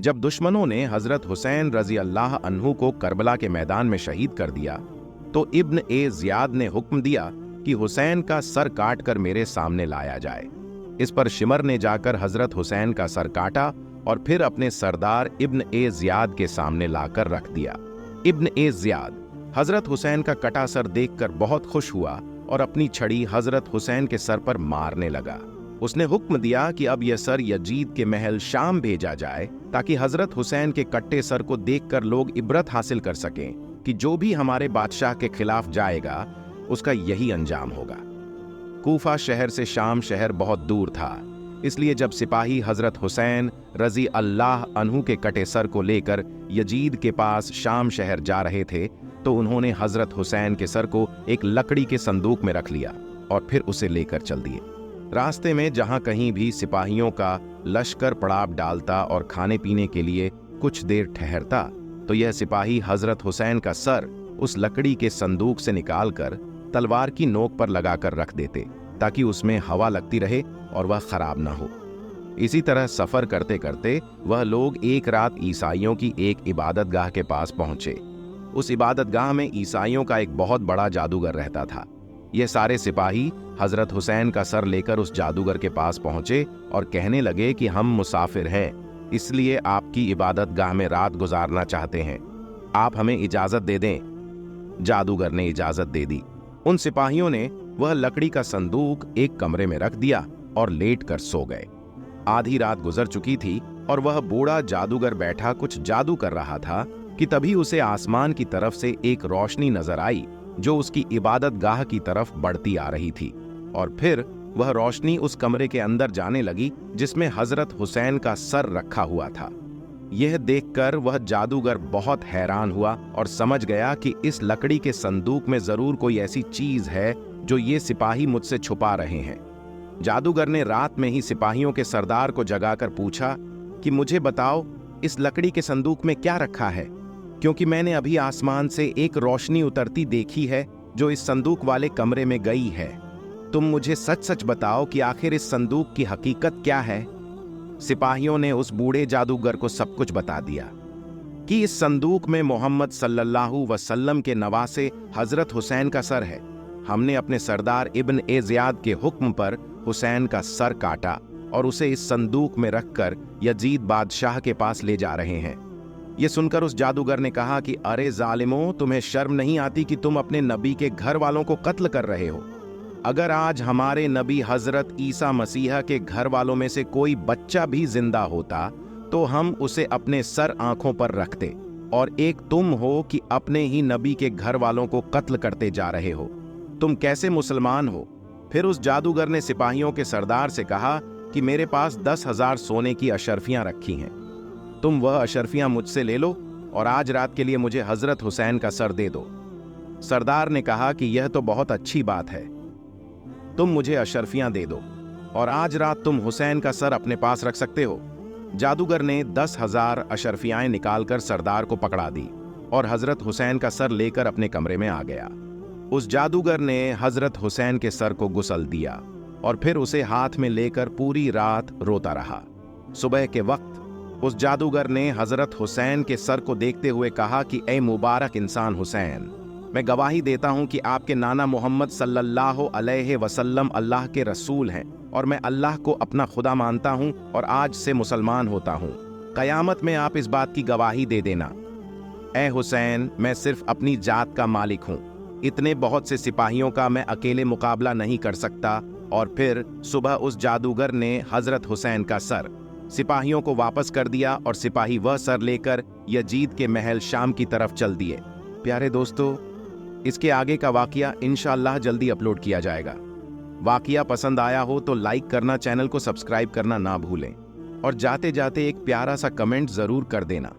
जब दुश्मनों ने हजरत हुसैन रजी अल्लाह अन्हु को करबला के मैदान में शहीद कर दिया तो इब्न ए जियाद ने हुक्म दिया कि हुसैन का सर काट कर मेरे सामने लाया जाए। इस पर शिमर ने जाकर हजरत हुसैन का सर काटा और फिर अपने सरदार इब्न ए जियाद के सामने लाकर रख दिया। इब्न ए जियाद हजरत हुसैन का कटा सर देखकर बहुत खुश हुआ और अपनी छड़ी हजरत हुसैन के सर पर मारने लगा। उसने हुक्म दिया कि अब यह सर यजीद के महल शाम भेजा जाए ताकि हजरत हुसैन के कट्टे सर को देखकर लोग इबरत हासिल कर सकें कि जो भी हमारे बादशाह के खिलाफ जाएगा उसका यही अंजाम होगा। कूफा शहर से शाम शहर बहुत दूर था, इसलिए जब सिपाही हजरत हुसैन रजी अल्लाह अन्हु के कटे सर को लेकर यजीद के पास शाम शहर जा रहे थे तो उन्होंने हजरत हुसैन के सर को एक लकड़ी के संदूक में रख लिया और फिर उसे लेकर चल दिए। रास्ते में जहां कहीं भी सिपाहियों का लश्कर पड़ाव डालता और खाने पीने के लिए कुछ देर ठहरता तो यह सिपाही हजरत हुसैन का सर उस लकड़ी के संदूक से निकालकर तलवार की नोक पर लगाकर रख देते ताकि उसमें हवा लगती रहे और वह खराब ना हो। इसी तरह सफर करते करते वह लोग एक रात ईसाइयों की एक इबादतगाह के पास पहुंचे। उस इबादतगाह में ईसाइयों का एक बहुत बड़ा जादूगर रहता था। ये सारे सिपाही हजरत हुसैन का सर लेकर उस जादूगर के पास पहुंचे और कहने लगे कि हम मुसाफिर हैं, इसलिए आपकी इबादतगाह में रात गुजारना चाहते हैं, आप हमें इजाजत दे दें। जादूगर ने इजाजत दे दी। उन सिपाहियों ने वह लकड़ी का संदूक एक कमरे में रख दिया और लेट कर सो गए। आधी रात गुजर चुकी थी और वह बूढ़ा जादूगर बैठा कुछ जादू कर रहा था कि तभी उसे आसमान की तरफ से एक रोशनी नजर आई जो उसकी इबादतगाह की तरफ बढ़ती आ रही थी और फिर वह रोशनी उस कमरे के अंदर जाने लगी जिसमें हजरत हुसैन का सर रखा हुआ था। यह देखकर वह जादूगर बहुत हैरान हुआ और समझ गया कि इस लकड़ी के संदूक में जरूर कोई ऐसी चीज है जो ये सिपाही मुझसे छुपा रहे हैं। जादूगर ने रात में ही सिपाहियों के सरदार को जगाकर पूछा कि मुझे बताओ इस लकड़ी के संदूक में क्या रखा है, क्योंकि मैंने अभी आसमान से एक रोशनी उतरती देखी है जो इस संदूक वाले कमरे में गई है। तुम मुझे सच सच बताओ कि आखिर इस संदूक की हकीकत क्या है। सिपाहियों ने उस बूढ़े जादूगर को सब कुछ बता दिया कि इस संदूक में मोहम्मद सल्लल्लाहु वसल्लम के नवासे हजरत हुसैन का सर है। हमने अपने सरदार इब्न ए जियाद के हुक्म पर हुसैन का सर काटा और उसे इस संदूक में रखकर यजीद बादशाह के पास ले जा रहे हैं। यह सुनकर उस जादूगर ने कहा कि अरे जालिमों, तुम्हें शर्म नहीं आती कि तुम अपने नबी के घर वालों को कत्ल कर रहे हो। अगर आज हमारे नबी हजरत ईसा मसीहा के घर वालों में से कोई बच्चा भी जिंदा होता तो हम उसे अपने सर आंखों पर रखते, और एक तुम हो कि अपने ही नबी के घर वालों को कत्ल करते जा रहे हो। तुम कैसे मुसलमान हो? फिर उस जादूगर ने सिपाहियों के सरदार से कहा कि मेरे पास 10,000 सोने की अशर्फियां रखी हैं, तुम वह अशर्फियां मुझसे ले लो और आज रात के लिए मुझे हजरत हुसैन का सर दे दो। सरदार ने कहा कि यह तो बहुत अच्छी बात है, तुम मुझे अशर्फियां दे दो और आज रात तुम हुसैन का सर अपने पास रख सकते हो। जादूगर ने 10,000 अशर्फियाएं निकालकर सरदार को पकड़ा दी और हजरत हुसैन का सर लेकर अपने कमरे में आ गया। उस जादूगर ने हजरत हुसैन के सर को गुसल दिया और फिर उसे हाथ में लेकर पूरी रात रोता रहा। सुबह के वक्त उस जादूगर ने हजरत हुसैन के सर को देखते हुए कहा कि ए मुबारक इंसान हुसैन, मैं गवाही देता हूं कि आपके नाना मोहम्मद सल्लल्लाहु अलैहि वसल्लम अल्लाह के रसूल हैं और मैं अल्लाह को अपना खुदा मानता हूं और आज से मुसलमान होता हूं। कयामत में आप इस बात की गवाही दे देना। ए हुसैन, मैं सिर्फ अपनी जात का मालिक हूं, इतने बहुत से सिपाहियों का मैं अकेले मुकाबला नहीं कर सकता। और फिर सुबह उस जादूगर ने हजरत हुसैन का सर सिपाहियों को वापस कर दिया और सिपाही वह सर लेकर यजीद के महल शाम की तरफ चल दिए। प्यारे दोस्तों, इसके आगे का वाकया इंशाअल्लाह जल्दी अपलोड किया जाएगा। वाकया पसंद आया हो तो लाइक करना, चैनल को सब्सक्राइब करना ना भूलें और जाते जाते एक प्यारा सा कमेंट जरूर कर देना।